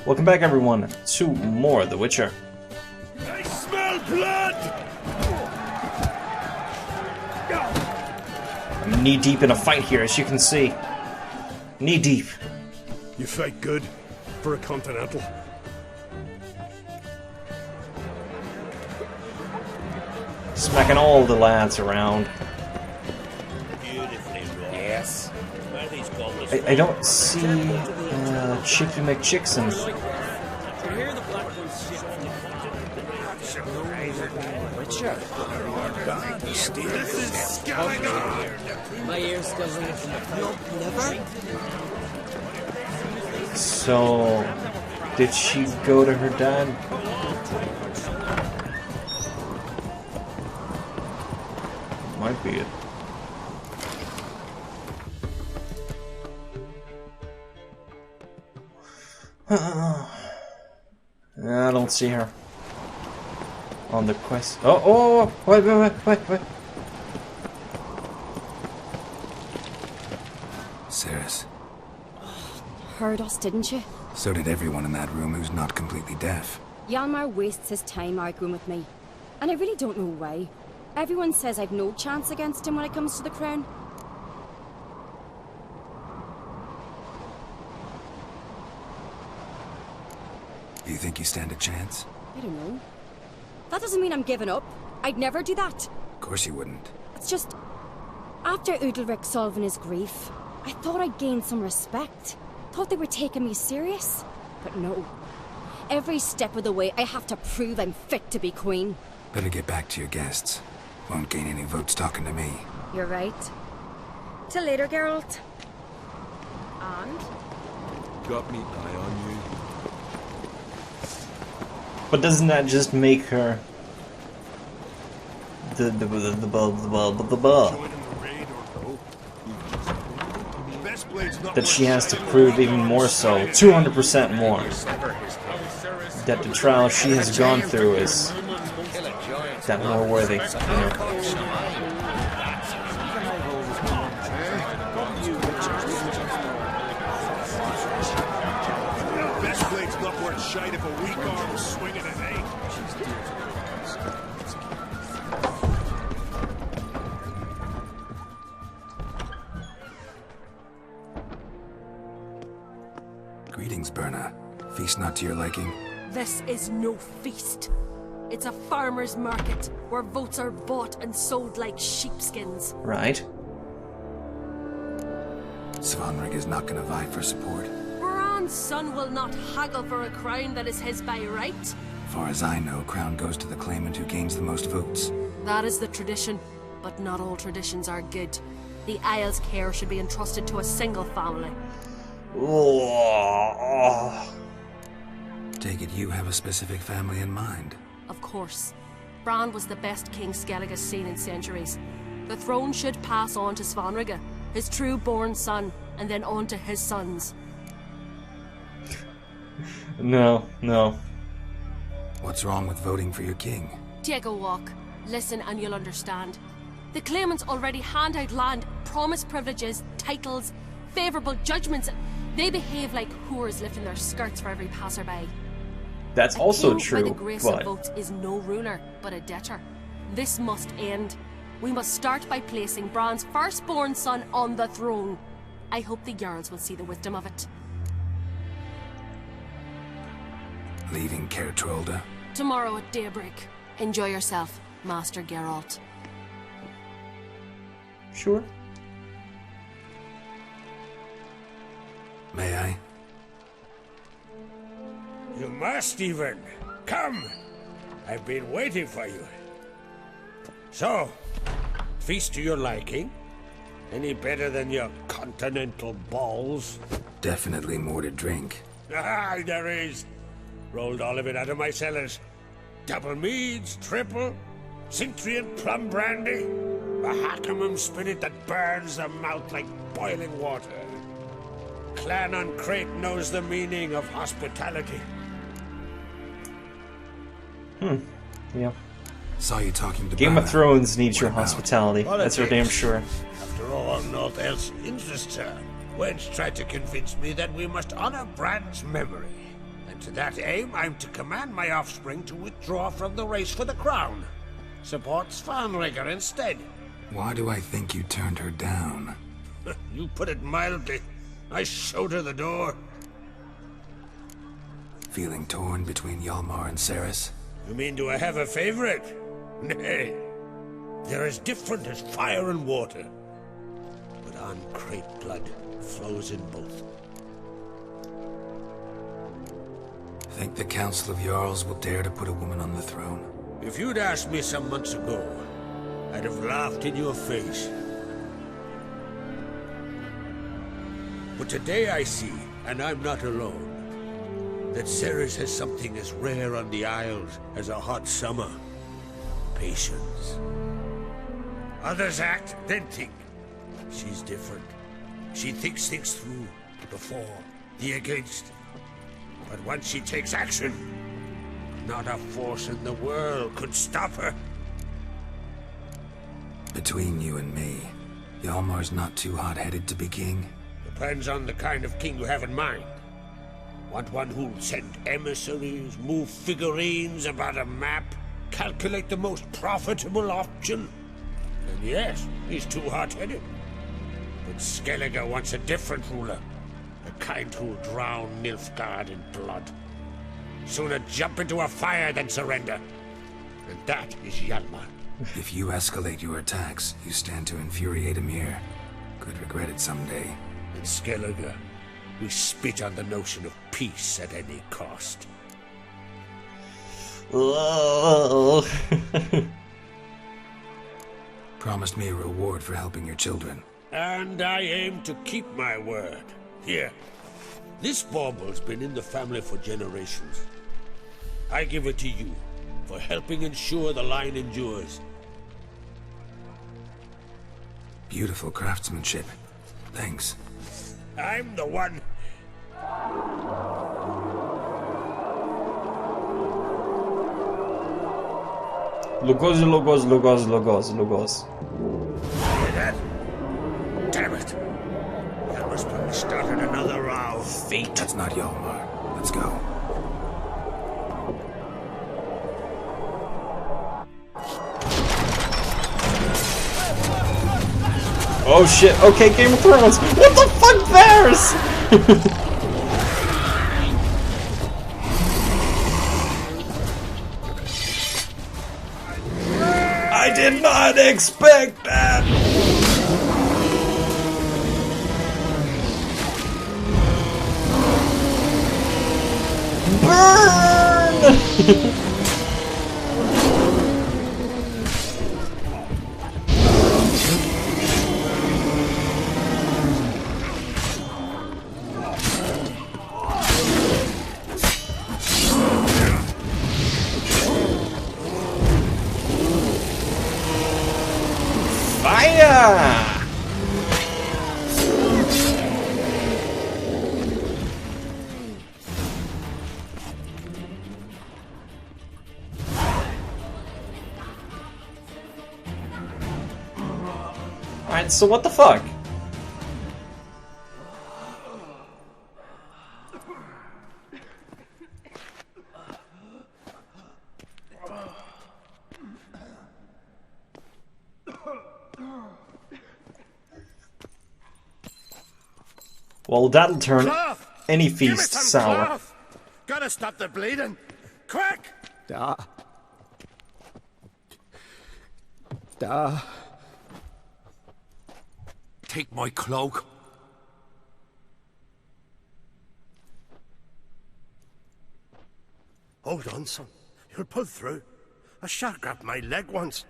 Welcome back, everyone, to more The Witcher. I smell blood! I'm knee-deep in a fight here, as you can see. Knee-deep. You fight good for a continental. Smacking all the lads around. Yes. I don't see Chicky McChickson. Witcher. This is Skellige! My ears still ringing from the club. Never? So, did she go to her dad? Might be it. I don't see her on the quest. Oh, wait. Ceres. Heard us, didn't you? So did everyone in that room who's not completely deaf. Hjalmar wastes his time arguing with me. And I really don't know why. Everyone says I've no chance against him when it comes to the crown. You think you stand a chance? I don't know. That doesn't mean I'm giving up. I'd never do that. Of course you wouldn't. It's just... After Udalric solving his grief, I thought I'd gained some respect. Thought they were taking me serious. But no. Every step of the way, I have to prove I'm fit to be queen. Better get back to your guests. Won't gain any votes talking to me. You're right. Till later, Geralt. And? Got me eye on you. But doesn't that just make her the Join in the raid or go. Best blade's not that she has to prove even more so, 200% more, that the trial she has gone through is that more worthy, you know? Best blade's not worth shite if a weak arm is swinging an 8. Greetings, Berna. Feast not to your liking? This is no feast. It's a farmer's market where votes are bought and sold like sheepskins. Right? Svanrig is not gonna vie for support. Bran's son will not haggle for a crown that is his by right. Far as I know, crown goes to the claimant who gains the most votes. That is the tradition, but not all traditions are good. The Isle's care should be entrusted to a single family. Oh. Take it you have a specific family in mind. Of course. Bran was the best king Skellige has seen in centuries. The throne should pass on to Svanrige, his true-born son, and then on to his sons. No. What's wrong with voting for your king? Take a walk. Listen and you'll understand. The claimants already hand out land, promise privileges, titles, favourable judgments. They behave like whores lifting their skirts for every passerby. That's A also king true, by the grace of but votes is no ruler, but a debtor. This must end. We must start by placing Bran's firstborn son on the throne. I hope the Jarls will see the wisdom of it. Leaving Caer Trolda? Tomorrow at daybreak. Enjoy yourself, Master Geralt. sure. May I? You must even. Come! I've been waiting for you. So, feast to your liking? Any better than your continental balls? Definitely more to drink. Ah, there is. Rolled all of it out of my cellars. Double meads, triple, Cintrian plum brandy, a Hackamum spirit that burns the mouth like boiling water. Clan on Crate knows the meaning of hospitality. Yeah. Saw you talking to Game Bana. of Thrones needs your What about? hospitality. That's for damn sure. After all, naught else interests her. Wench tried to convince me that we must honor Bran's memory. And To that aim, I'm to command my offspring to withdraw from the race for the crown. Support Svanrigger instead. Why do I think you turned her down? You put it mildly. I showed her the door. Feeling torn between Hjalmar and Cerys? You mean, do I have a favorite? Nay. They're as different as fire and water. But An-Krayt blood flows in both. Think the Council of Jarls will dare to put a woman on the throne? If you'd asked me some months ago, I'd have laughed in your face. But today I see, and I'm not alone, that Cerys has something as rare on the Isles as a hot summer. Patience. Others act, then think. She's different. She thinks things through, the for, the against. But once she takes action, not a force in the world could stop her. Between you and me, Hjalmar's not too hot-headed to be king? Depends on the kind of king you have in mind. Want one who'll send emissaries, move figurines about a map, calculate the most profitable option? And yes, he's too hot-headed. But Skellige wants a different ruler. The kind who'll drown Nilfgaard in blood. Sooner jump into a fire than surrender. And that is Hjalmar. If you escalate your attacks, you stand to infuriate Emhyr. Could regret it someday. In Skellige, we spit on the notion of peace at any cost. Oh. Promised me a reward for helping your children. And I aim to keep my word. Here, this bauble's been in the family for generations. I give it to you for helping ensure the line endures. Beautiful craftsmanship. Thanks. I'm the one. Lugos. Hear that? Damn it. That must have started another row. Fate. That's not Hjalmar. Let's go. Oh shit, okay, Game of Thrones! What the fuck, bears?! I did not expect that! Burn! Fire! Alright, so what the fuck? Well, that'll turn any feast sour. Cloth. Gotta stop the bleeding. Quick! Da. Take my cloak. Hold on, son. You'll pull through. A shark grabbed my leg once.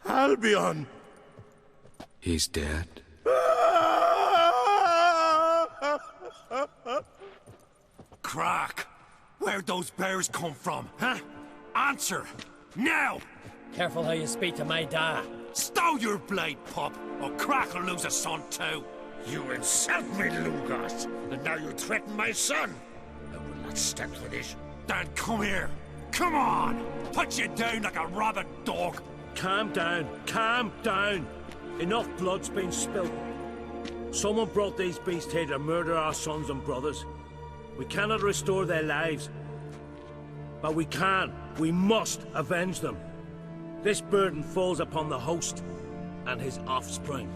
Albion! He's dead. Crack! Where'd those bears come from, huh? Answer! Now! Careful how you speak to my dad. Stow your blade, pup, or Crack will lose a son too. You insult me, Lugos, and now you threaten my son. I will not stand for this. Dan, come here. Come on! Put you down like a rabid dog. Calm down. Calm down. Enough blood's been spilt. Someone brought these beasts here to murder our sons and brothers. We cannot restore their lives. But we must avenge them. This burden falls upon the host and his offspring.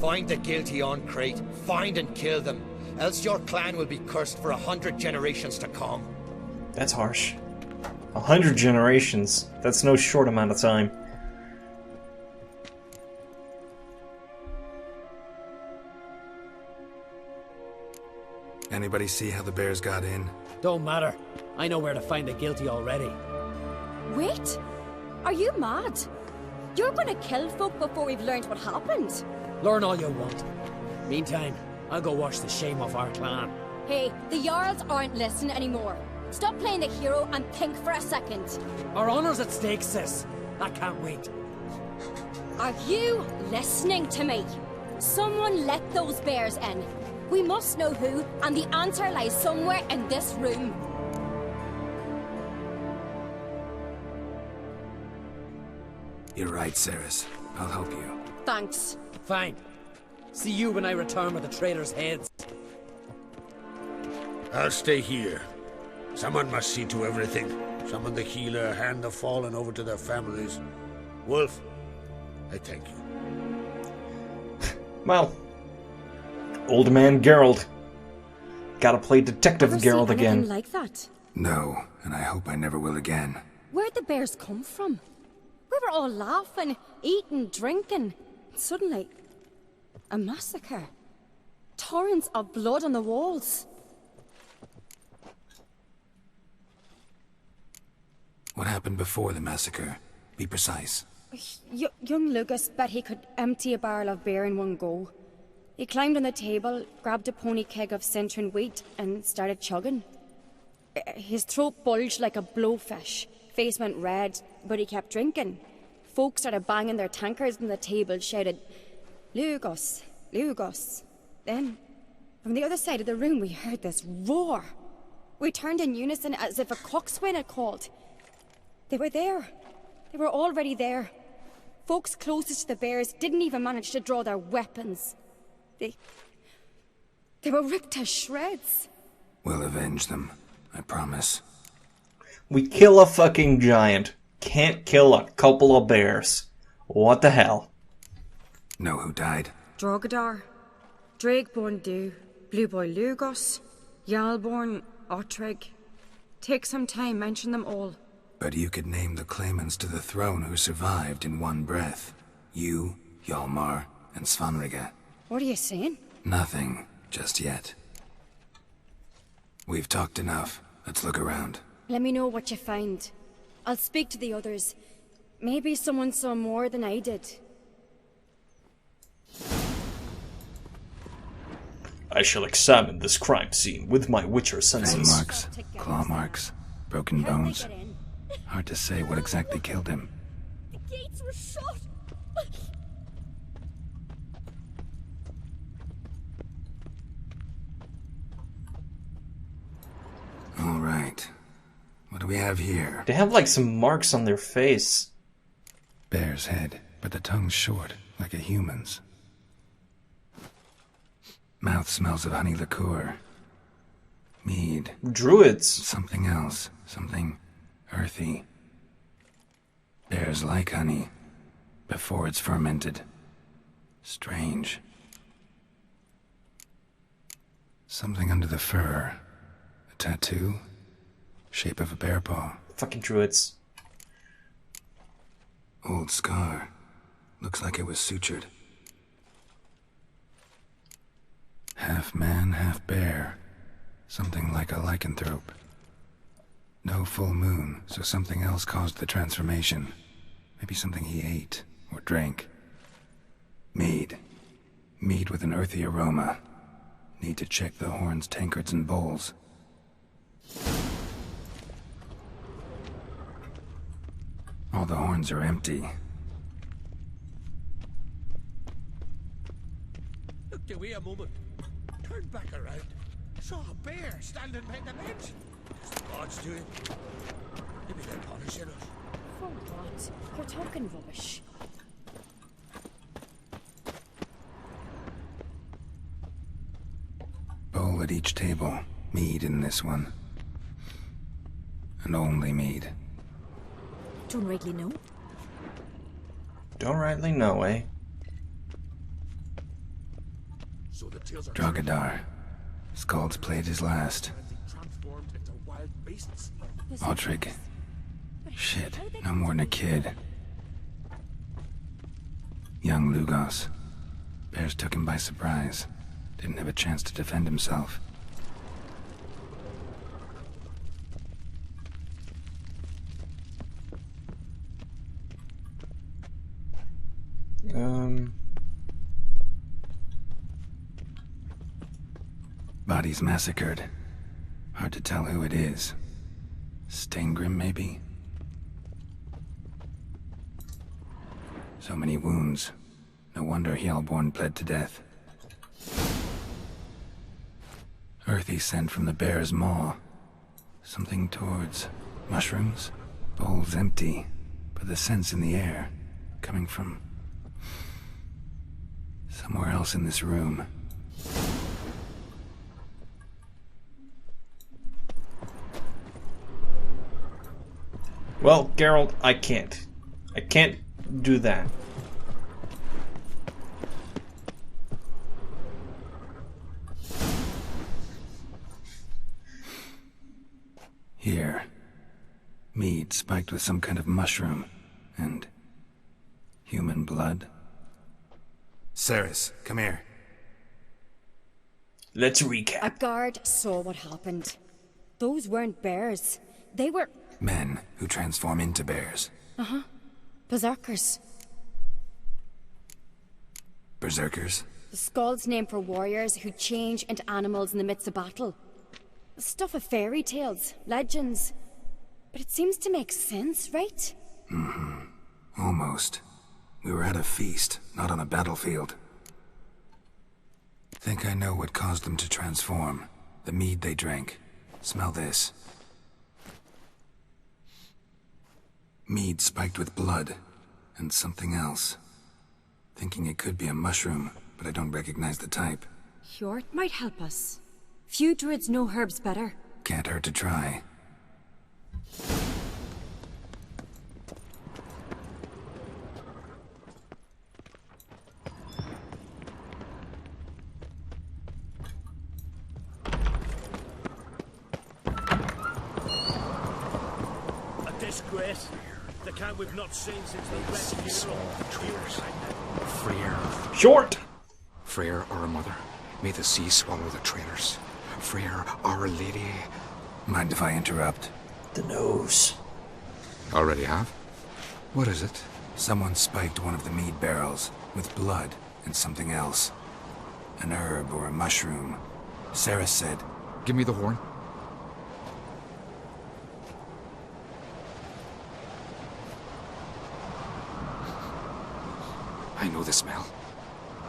Find the guilty on Crate. Find and kill them. Else your clan will be cursed for 100 generations to come. That's harsh. 100 generations. That's no short amount of time. Anybody see how the bears got in? Don't matter. I know where to find the guilty already. Wait! Are you mad? You're gonna kill folk before we've learned what happened. Learn all you want. Meantime, I'll go wash the shame off our clan. Hey, the Jarls aren't listening anymore. Stop playing the hero and think for a second. Our honor's at stake, sis. I can't wait. Are you listening to me? Someone let those bears in. We must know who, and the answer lies somewhere in this room. You're right, Cerys. I'll help you. Thanks. Fine. See you when I return with the traitors' heads. I'll stay here. Someone must see to everything. Summon the healer, hand the fallen over to their families. Wolf, I thank you. Well, old man Geralt. Gotta play Detective Ever Geralt see anything again. like that? No, and I hope I never will again. Where'd the bears come from? We were all laughing, eating, drinking. Suddenly, a massacre. Torrents of blood on the walls. What happened before the massacre? Be precise. Young Lucas bet he could empty a barrel of beer in one go. He climbed on the table, grabbed a pony keg of Cintron wheat, and started chugging. His throat bulged like a blowfish. Face went red, but he kept drinking. Folks started banging their tankards on the table, shouted, "Lugos, Lugos." Then, from the other side of the room, we heard this roar. We turned in unison as if a coxswain had called. They were there. They were already there. Folks closest to the bears didn't even manage to draw their weapons. They were ripped to shreds. We'll avenge them, I promise. We kill a fucking giant. Can't kill a couple of bears. What the hell? Know who died? Drogadar, Drakeborn Du, Blue Boy Lugos, Yalborn, Ottrig. Take some time, mention them all. But you could name the claimants to the throne who survived in one breath. You, Hjalmar, and Svanrige. What are you saying? Nothing, just yet. We've talked enough. Let's look around. Let me know what you find. I'll speak to the others. Maybe someone saw more than I did. I shall examine this crime scene with my Witcher Fang senses. marks, claw marks, broken bones. Hard to say what exactly killed him. The gates were shut! All right. What do we have here? They have like some marks on their face. Bear's head, but the tongue's short, like a human's. Mouth smells of honey liqueur. Mead. Druids. Something else. Something earthy. Bears like honey, before it's fermented. Strange. Something under the fur. A tattoo? Shape of a bear paw. Fucking druids. Old scar. Looks like it was sutured. Half man, half bear. Something like a lycanthrope. No full moon, so something else caused the transformation. Maybe something he ate or drank. Mead. Mead with an earthy aroma. Need to check the horns, tankards, and bowls. All the horns are empty. Look away a moment. Turn back around. Saw a bear standing by the bench. What's the odds to it? Maybe they're punishing us. For what? You're talking rubbish. Bowl at each table. Mead in this one. And only mead. Don't rightly know. Don't rightly know, eh? So the tales are Drogadar. Skald's played his last. transformed into wild beasts. Otrigg. Shit, no more than a kid. Young Lugos. Bears took him by surprise. Didn't have a chance to defend himself. Bodies massacred. Hard to tell who it is. Steingrim, maybe? So many wounds. No wonder Hjalborn bled to death. Earthy scent from the bear's maw. Something towards mushrooms? Bowl's empty, but the scent's in the air. Coming from somewhere else in this room. Well, Geralt, I can't. I can't do that. Here. Mead spiked with some kind of mushroom. And human blood. Cerys, come here. Let's recap. A guard saw what happened. Those weren't bears. They were... Men who transform into bears. Uh-huh. Berserkers. Berserkers? The Skald's name for warriors who change into animals in the midst of battle. Stuff of fairy tales, legends. But it seems to make sense, right? Mm-hmm. Almost. We were at a feast, not on a battlefield. Think I know what caused them to transform. The mead they drank. Smell this. Mead spiked with blood. And something else. Thinking it could be a mushroom, but I don't recognize the type. Hjort might help us. Few druids know herbs better. Can't hurt to try. A disgrace. The kind we've not seen since the Red Hero. Traitors. Freyr. Short! Freyr, our mother. May the sea swallow the traitors. Freyr, our lady. Mind if I interrupt? The nose. Already have? What is it? Someone spiked one of the mead barrels with blood and something else. An herb or a mushroom. Sarah said... Give me the horn. I know the smell.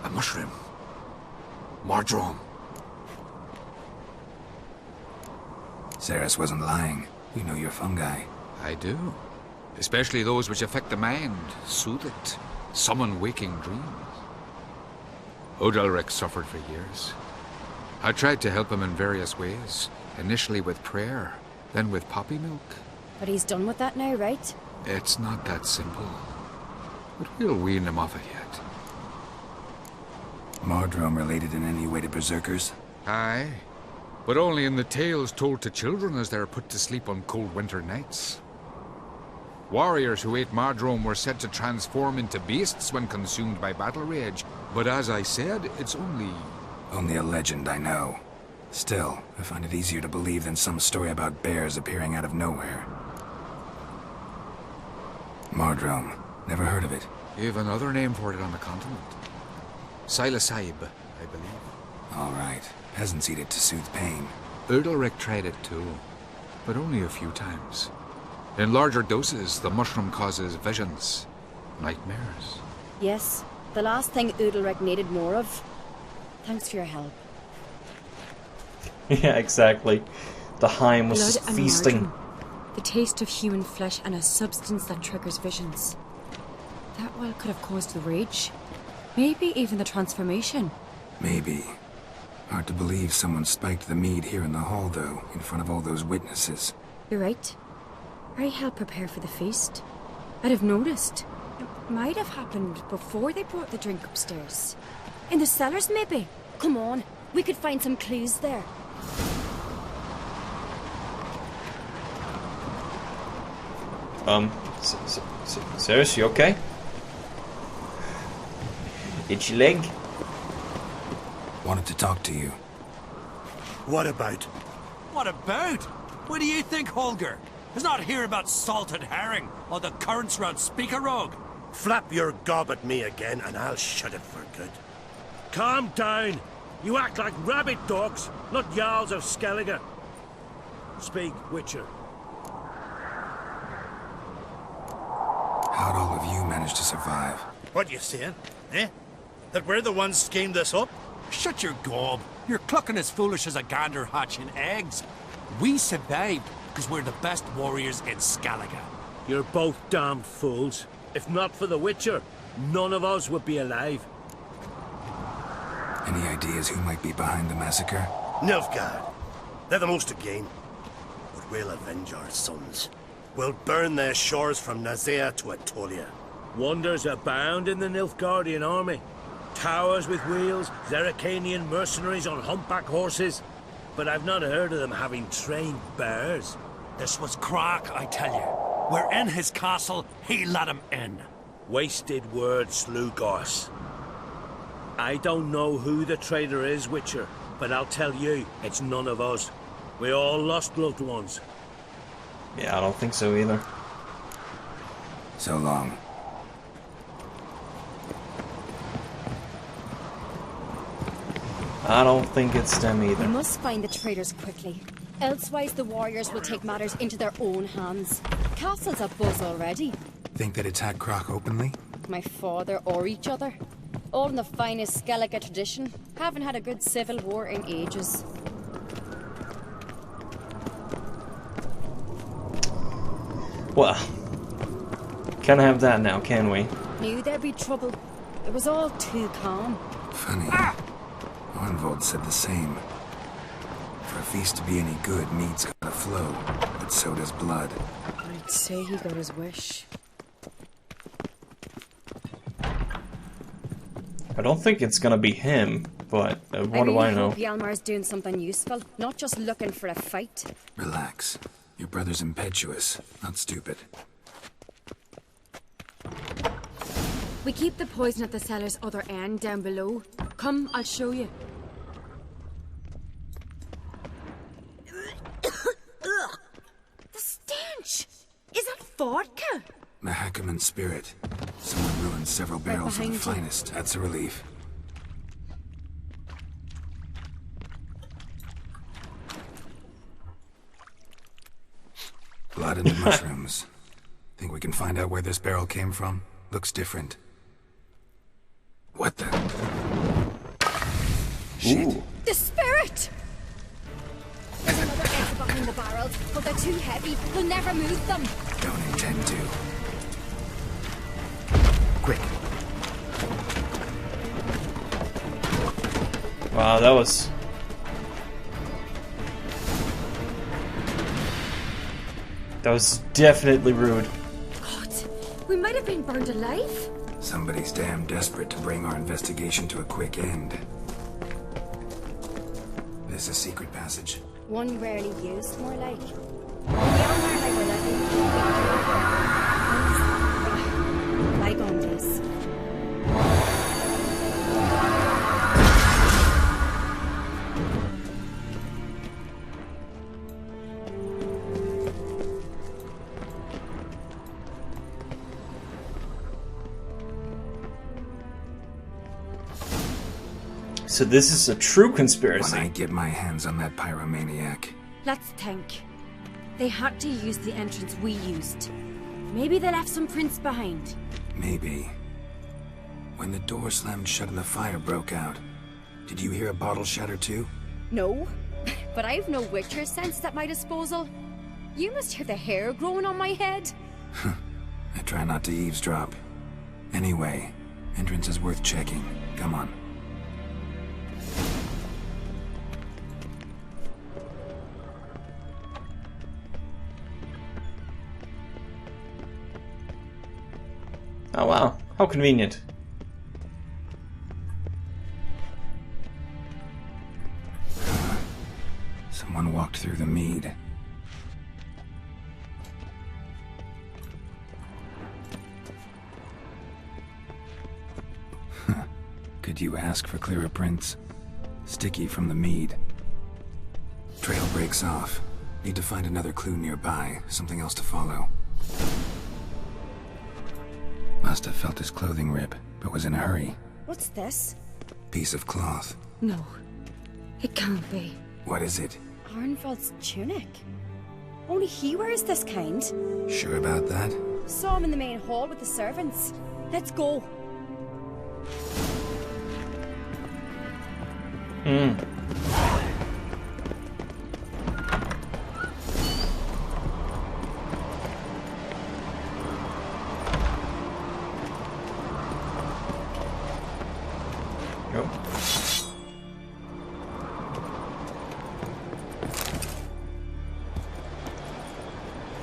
A mushroom. Mardrome. Cerys wasn't lying. You know your fungi. I do. Especially those which affect the mind, soothe it, summon waking dreams. Odalric suffered for years. I tried to help him in various ways. Initially with prayer, then with poppy milk. But he's done with that now, right? It's not that simple. But we'll wean him off it yet. Mardrome related in any way to berserkers? Aye. But only in the tales told to children as they're put to sleep on cold winter nights. Warriors who ate Mardrome were said to transform into beasts when consumed by battle rage. But as I said, it's only... Only a legend, I know. Still, I find it easier to believe than some story about bears appearing out of nowhere. Mardrome. Never heard of it. You have another name for it on the continent. Silasaib, I believe. All right. Peasants eat it to soothe pain. Udalric tried it too, but only a few times. In larger doses, the mushroom causes visions, nightmares. Yes, the last thing Udalric needed more of. Thanks for your help. Yeah, exactly. The Heim was Blood and feasting. Mardrome. The taste of human flesh and a substance that triggers visions. That well could have caused the rage. Maybe even the transformation. Maybe. Hard to believe someone spiked the mead here in the hall, though, in front of all those witnesses. You're right. I helped prepare for the feast. I'd have noticed. It might have happened before they brought the drink upstairs. In the cellars, maybe? Come on, we could find some clues there. Ceres, you okay? Itchy leg? Wanted to talk to you. What about? What about? What do you think, Holger? Is not here about salted herring or the currents round Speakerog. Flap your gob at me again and I'll shut it for good. Calm down. You act like rabid dogs, not Jarls of Skellige. Speak, Witcher. How'd all of you manage to survive? What you saying? Eh? That we're the ones schemed this up? Shut your gob. You're clucking as foolish as a gander hatching eggs. We survived because we're the best warriors in Skellige. You're both damned fools. If not for the Witcher, none of us would be alive. Any ideas who might be behind the massacre? Nilfgaard. They're the most again. But we'll avenge our sons. We'll burn their shores from Nazea to Atolia. Wonders abound in the Nilfgaardian army. Towers with wheels, Zerrikanian mercenaries on humpback horses. But I've not heard of them having trained bears. This was Crach, I tell you. We're in his castle, he let him in. Wasted words, Slugos. I don't know who the traitor is, Witcher, but I'll tell you, it's none of us. We all lost loved ones. Yeah, I don't think so either. So long. I don't think it's them either. We must find the traitors quickly. Elsewise, the warriors will take matters into their own hands. Castle's abuzz already. Think they'd attack Crach openly? My father or each other. All in the finest Skellige tradition. Haven't had a good civil war in ages. Well, can't have that now, can we? Knew there'd be trouble. It was all too calm. Funny. Arnvold said the same. For a feast to be any good, mead's gotta flow, but so does blood. I'd say he got his wish. I don't think it's gonna be him, but what do I know? hope Hjalmar's doing something useful, not just looking for a fight. Relax. Your brother's impetuous, not stupid. We keep the poison at the cellar's other end, down below. Come, I'll show you. The stench! Is that vodka? Mahakaman spirit. Someone ruined several barrels of the behind you. finest. That's a relief. Blood in the mushrooms. Think we can find out where this barrel came from? Looks different. What the? Shit. The spirit! There's another exit behind the barrels, but they're too heavy. They'll never move them. Don't intend to. Quick. Wow, that was... That was definitely rude. God, we might have been burned alive. Somebody's damn desperate to bring our investigation to a quick end. This a secret passage. One rarely used, more like. Hjalmar and I were letting... Bygone days. So this is a true conspiracy. When I get my hands on that pyromaniac. Let's think. They had to use the entrance we used. Maybe they left some prints behind. Maybe. When the door slammed shut and the fire broke out, did you hear a bottle shatter too? No, but I've no Witcher sense at my disposal. You must hear the hair growing on my head. I try not to eavesdrop. Anyway, entrance is worth checking. Come on. Oh wow, how convenient. Someone walked through the mead. Could you ask for clearer prints? Sticky from the mead. Trail breaks off. Need to find another clue nearby, something else to follow. Must have felt his clothing rip, but was in a hurry. What's this? Piece of cloth. No, it can't be. What is it? Arnvald's tunic. Only he wears this kind. Sure about that? Saw him in the main hall with the servants. Let's go.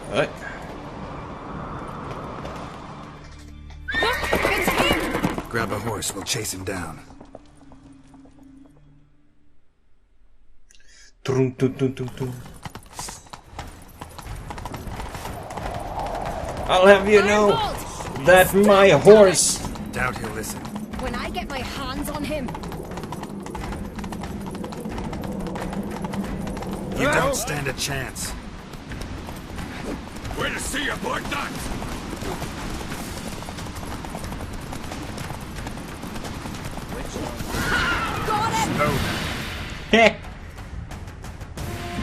Right. Grab a horse, we'll chase him down. Dun, dun, dun, dun, dun. I'll have you know that my horse. Doubt he'll listen. When I get my hands on him. You don't stand a chance. Where to see you, Blood Nuts? Got him! Heh.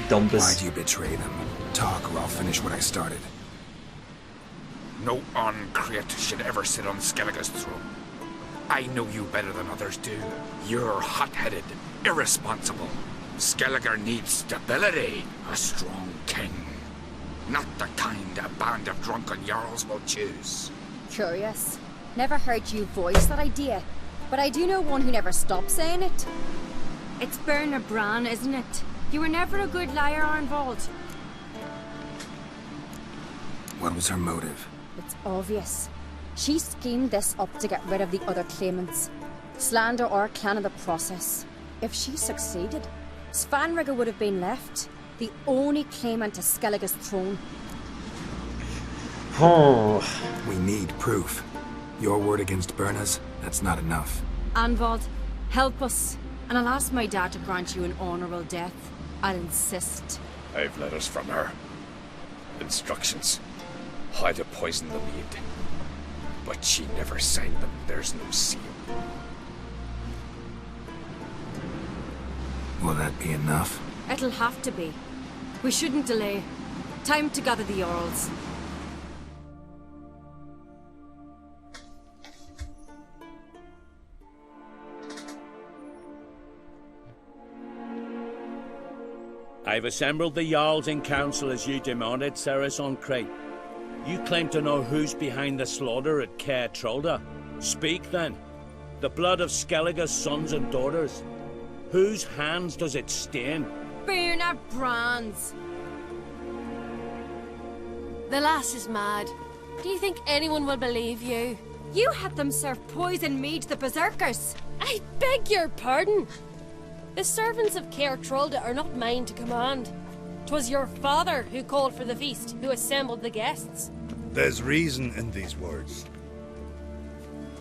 Dumpus. Why'd you betray them? Talk or I'll finish what I started. No Ancrete should ever sit on Skellige's throne. I know you better than others do. You're hot-headed, irresponsible. Skellige needs stability, a strong king. Not the kind a band of drunken jarls will choose. Curious. Never heard you voice that idea, but I do know one who never stops saying it. It's Berna Bran, isn't it? You were never a good liar, Arnvald. What was her motive? It's obvious. She schemed this up to get rid of the other claimants. Slander our clan in the process. If she succeeded, Svanrige would have been left, the only claimant to Skellige's throne. We need proof. Your word against Berna's, that's not enough. Arnvald, help us, and I'll ask my dad to grant you an honorable death. I'll insist. I've letters from her. Instructions. How to poison the mead. But she never signed them. There's no seal. Will that be enough? It'll have to be. We shouldn't delay. Time to gather the Jarls. I've assembled the Jarls in council as you demanded, Cerys Ancrete. You claim to know who's behind the slaughter at Caer Trolda. Speak then. The blood of Skellige's sons and daughters. Whose hands does it stain? Berna Bran's. The lass is mad. Do you think anyone will believe you? You had them serve poison mead to the berserkers. I beg your pardon. The servants of Caer Trolda are not mine to command. 'Twas your father who called for the feast, who assembled the guests. There's reason in these words.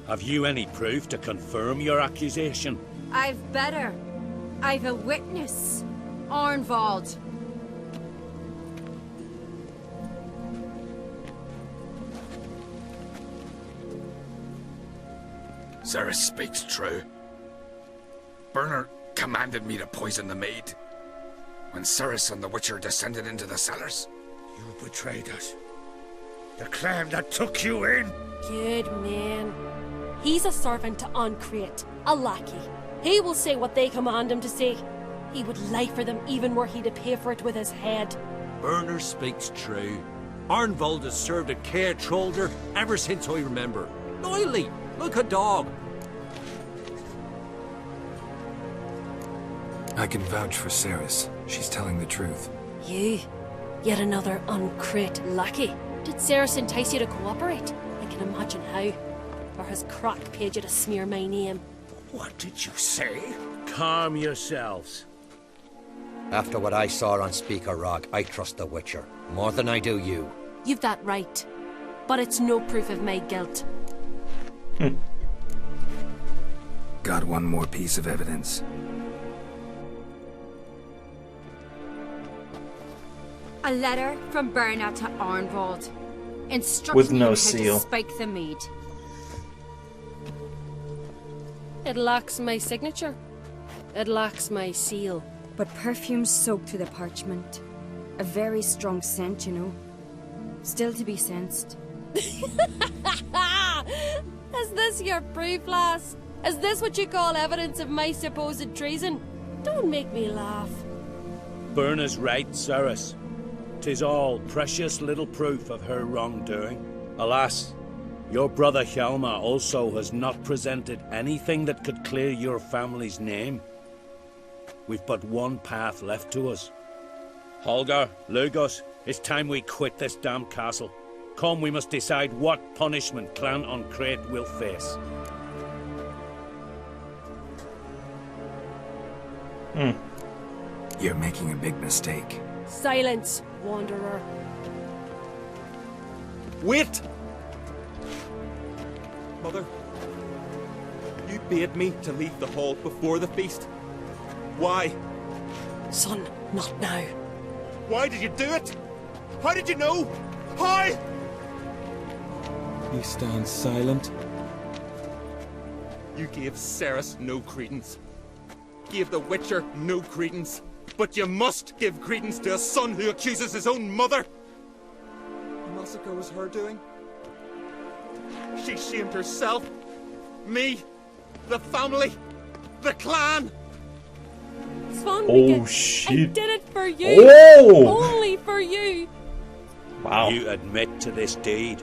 Have you any proof to confirm your accusation? I've better. I've a witness. Arnvald. Cerys speaks true. Berna commanded me to poison the maid. When Cerys and the Witcher descended into the cellars. You betrayed us. The clan that took you in. Good man. He's a servant to Ancrete, a lackey. He will say what they command him to say. He would lie for them even were he to pay for it with his head. Burner speaks true. Arnvold has served at Caer Trolder ever since I remember. Loyally, like a dog. I can vouch for Ceres. She's telling the truth. You? Yet another uncrate lackey? Did Ceres entice you to cooperate? I can imagine how. Or has Crack paid you to smear my name? What did you say? Calm yourselves. After what I saw on Speaker Rock, I trust the Witcher. More than I do you. You've that right. But it's no proof of my guilt. Got one more piece of evidence. A letter from Berna to Arnvold. Instructing With no him how seal. to spike the mead. It lacks my signature. It lacks my seal. But perfume soaked through the parchment. A very strong scent, you know. Still to be sensed. Is this your proof, lass? Is this what you call evidence of my supposed treason? Don't make me laugh. Berna's right, Ceres. 'Tis all precious little proof of her wrongdoing. Alas, your brother Hjalmar also has not presented anything that could clear your family's name. We've but one path left to us. Holger, Lugos, it's time we quit this damn castle. Come, we must decide what punishment Clan on Crete will face. You're making a big mistake. Silence, wanderer. Wait! Mother, you bade me to leave the hall before the feast. Why? Son, not now. Why did you do it? How did you know? How? You stand silent. You gave Ceres no credence. Gave the Witcher no credence. But you must give credence to a son who accuses his own mother. The massacre was her doing. She shamed herself. Me. The family. The clan. Svanvika, Oh, shit. I did it for you. Oh! Only for you. Wow. You admit to this deed.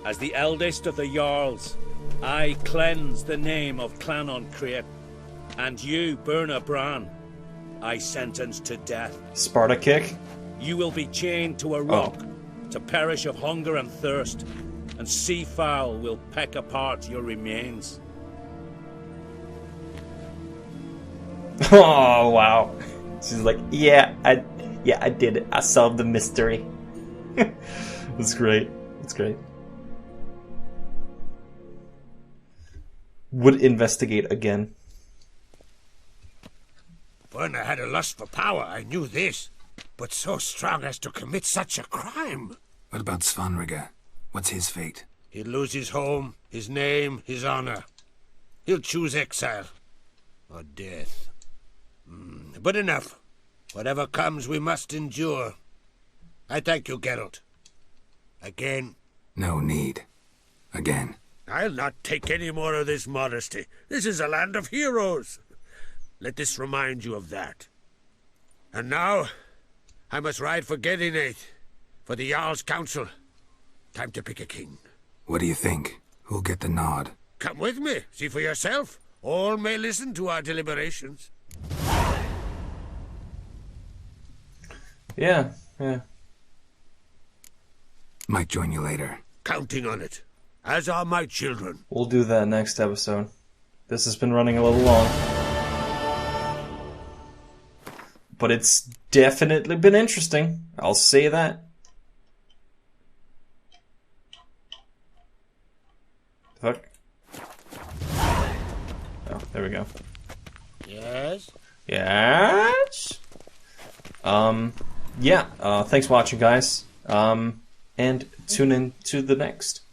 As the eldest of the Jarls, I cleanse the name of Clan on Crete. And you, Berna Bran, I sentence to death. Sparta kick? You will be chained to a rock, to perish of hunger and thirst, and sea fowl will peck apart your remains. Oh, wow. She's like, yeah, I did it. I solved the mystery. That's great. That's great. Would investigate again. Berna had a lust for power, I knew this. But so strong as to commit such a crime. What about Svanrige? What's his fate? He'll lose his home, his name, his honor. He'll choose exile. Or death. But enough. Whatever comes, we must endure. I thank you, Geralt. Again. No need. Again. I'll not take any more of this modesty. This is a land of heroes. Let this remind you of that. And now, I must ride for Gedinath, for the Jarl's Council. Time to pick a king. What do you think? Who'll get the nod? Come with me, see for yourself. All may listen to our deliberations. Yeah. Might join you later. Counting on it. As are my children. We'll do that next episode. This has been running a little long. But it's definitely been interesting. I'll say that. Fuck. Oh, there we go. Yes? Yes? Yeah, thanks for watching, guys. And tune in to the next.